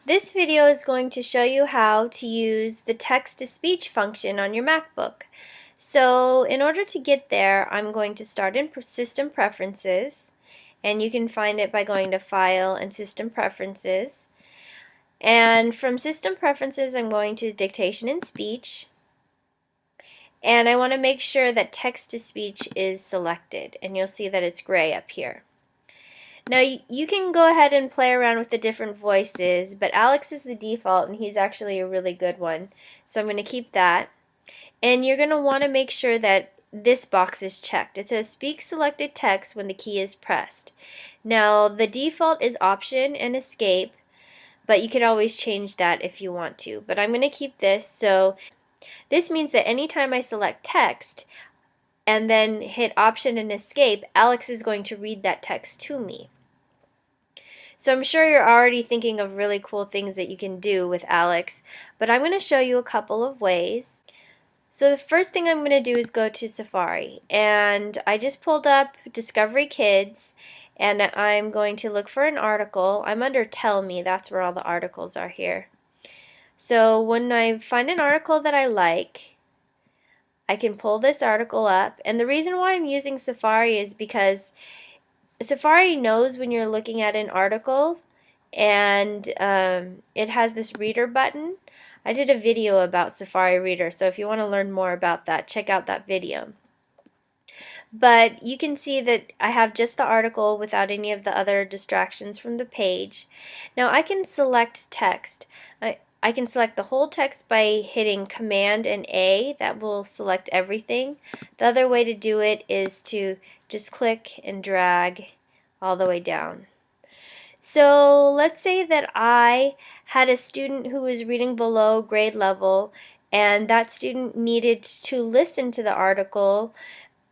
This video is going to show you how to use the text-to-speech function on your MacBook. So in order to get there, I'm going to start in System Preferences, and you can find it by going to File and System Preferences. And from System Preferences, I'm going to Dictation and Speech, and I want to make sure that text-to-speech is selected, and you'll see that it's gray up here. Now you can go ahead and play around with the different voices, but Alex is the default and he's actually a really good one. So I'm going to keep that. And you're going to want to make sure that this box is checked. It says speak selected text when the key is pressed. Now the default is Option and Escape, but you can always change that if you want to. But I'm going to keep this. So this means that anytime I select text and then hit Option and Escape, Alex is going to read that text to me. So I'm sure you're already thinking of really cool things that you can do with Alex, but I'm going to show you a couple of ways. So the first thing I'm going to do is go to Safari, and I just pulled up Discovery Kids, and I'm going to look for an article. I'm under Tell Me, that's where all the articles are here. So when I find an article that I like, I can pull this article up, and the reason why I'm using Safari is because Safari knows when you're looking at an article, and it has this reader button. I did a video about Safari Reader, so if you want to learn more about that, check out that video. But you can see that I have just the article without any of the other distractions from the page. Now I can select text. I can select the whole text by hitting Command and A. That will select everything. The other way to do it is to just click and drag all the way down. So let's say that I had a student who was reading below grade level, and that student needed to listen to the article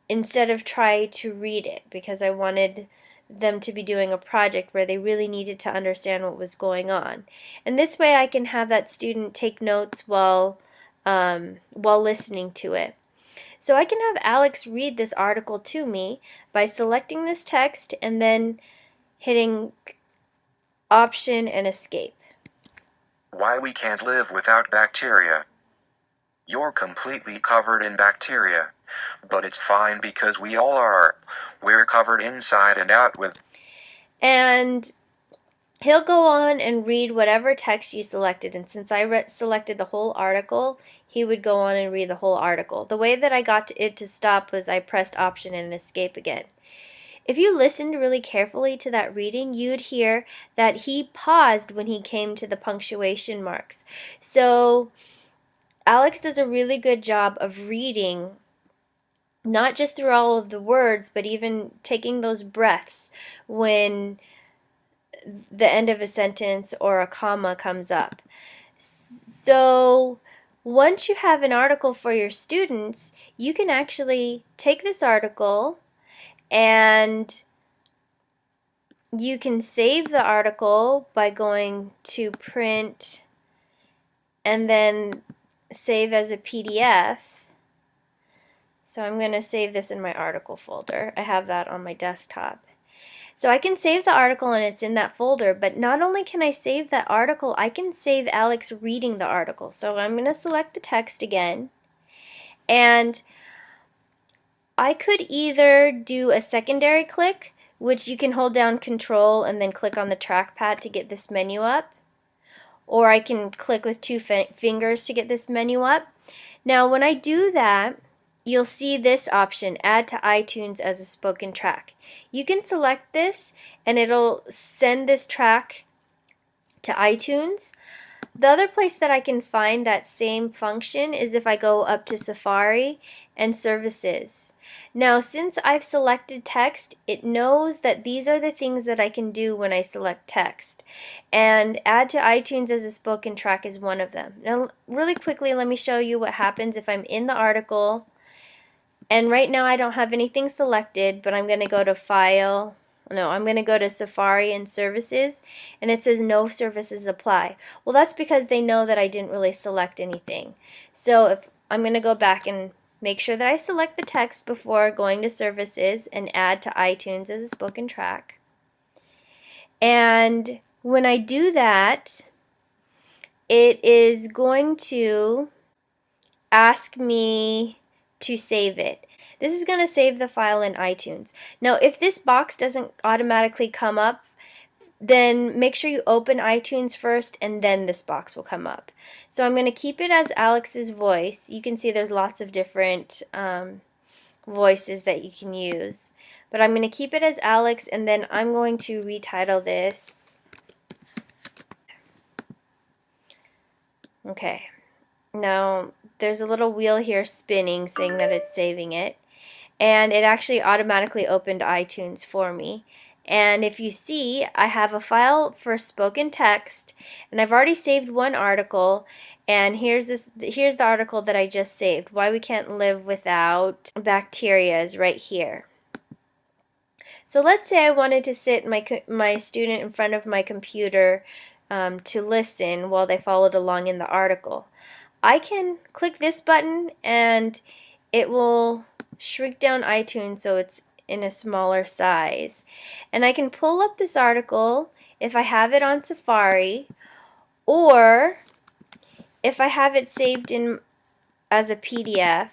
instead of try to read it, because I wanted them to be doing a project where they really needed to understand what was going on. And this way I can have that student take notes while listening to it. So I can have Alex read this article to me by selecting this text and then hitting Option and Escape. Why we can't live without bacteria. You're completely covered in bacteria, but it's fine because we all are. We're covered inside and out with. And he'll go on and read whatever text you selected, and since I selected the whole article, he would go on and read the whole article. The way that I got it to stop was I pressed Option and Escape again. If you listened really carefully to that reading, you'd hear that he paused when he came to the punctuation marks. So Alex does a really good job of reading, not just through all of the words, but even taking those breaths when the end of a sentence or a comma comes up. So once you have an article for your students, you can actually take this article and you can save the article by going to Print and then Save as a PDF. So I'm going to save this in my article folder. I have that on my desktop. So I can save the article and it's in that folder, but not only can I save that article, I can save Alex reading the article. So I'm going to select the text again, and I could either do a secondary click, which you can hold down Control and then click on the trackpad to get this menu up, or I can click with two fingers to get this menu up. Now when I do that, you'll see this option, Add to iTunes as a spoken track. You can select this and it'll send this track to iTunes. The other place that I can find that same function is if I go up to Safari and Services. Now since I've selected text, it knows that these are the things that I can do when I select text. And Add to iTunes as a spoken track is one of them. Now really quickly, let me show you what happens if I'm in the article. And right now I don't have anything selected, but I'm going to go to File. No, I'm going to go to Safari and Services, and it says no services apply. Well, that's because they know that I didn't really select anything. So if I'm going to go back and make sure that I select the text before going to Services and Add to iTunes as a spoken track. And when I do that, it is going to ask me to save it. This is going to save the file in iTunes. Now, if this box doesn't automatically come up, then make sure you open iTunes first and then this box will come up. So I'm going to keep it as Alex's voice. You can see there's lots of different voices that you can use. But I'm going to keep it as Alex, and then I'm going to retitle this. Okay. Now, there's a little wheel here spinning saying that it's saving it. And it actually automatically opened iTunes for me. And if you see, I have a file for spoken text, and I've already saved one article. And here's the article that I just saved. Why we can't live without bacteria is right here. So let's say I wanted to sit my student in front of my computer to listen while they followed along in the article. I can click this button and it will shrink down iTunes so it's in a smaller size. And I can pull up this article if I have it on Safari, or if I have it saved in as a PDF,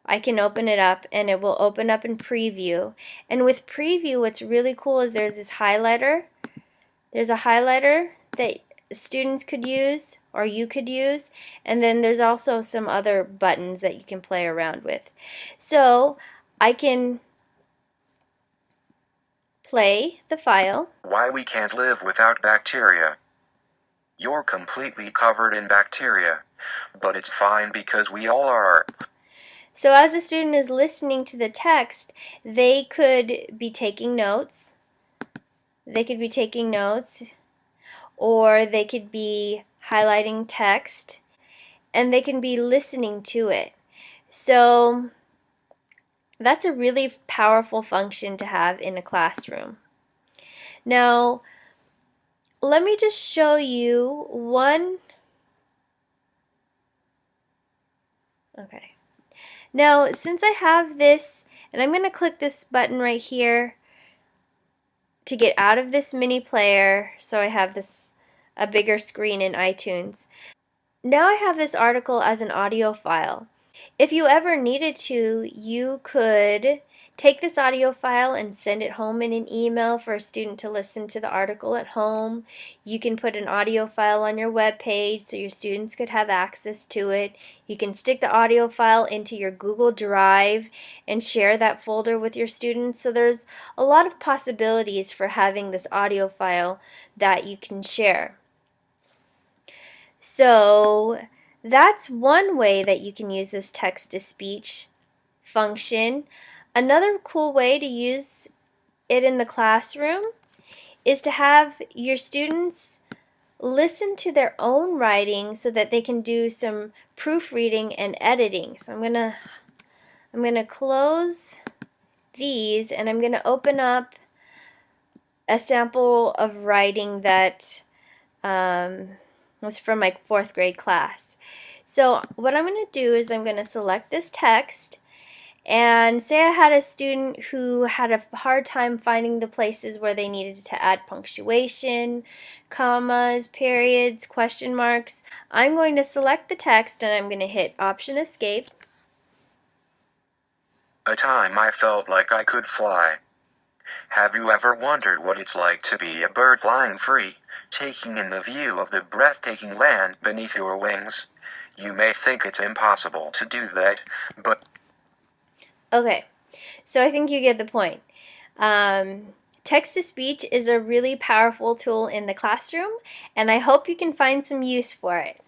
I can open it up and it will open up in preview. And with preview, what's really cool is there's this highlighter. There's a highlighter that students could use or you could use, and then there's also some other buttons that you can play around with. So I can play the file. Why we can't live without bacteria. You're completely covered in bacteria, but it's fine because we all are. So as the student is listening to the text, they could be taking notes. They could be taking notes, or they could be highlighting text, and they can be listening to it. So that's a really powerful function to have in a classroom. Now, let me just show you one. Okay. Now, since I have this, and I'm going to click this button right here to get out of this mini player, so I have a bigger screen in iTunes. Now I have this article as an audio file. If you ever needed to, you could take this audio file and send it home in an email for a student to listen to the article at home. You can put an audio file on your web page so your students could have access to it. You can stick the audio file into your Google Drive and share that folder with your students. So there's a lot of possibilities for having this audio file that you can share. So that's one way that you can use this text-to-speech function. Another cool way to use it in the classroom is to have your students listen to their own writing so that they can do some proofreading and editing. So I'm gonna close these, and I'm gonna open up a sample of writing that was from my 4th grade class. So what I'm going to do is I'm going to select this text, and say I had a student who had a hard time finding the places where they needed to add punctuation, commas, periods, question marks. I'm going to select the text and I'm going to hit Option Escape. A time I felt like I could fly. Have you ever wondered what it's like to be a bird flying free, taking in the view of the breathtaking land beneath your wings? You may think it's impossible to do that, but... Okay, so I think you get the point. Text-to-speech is a really powerful tool in the classroom, and I hope you can find some use for it.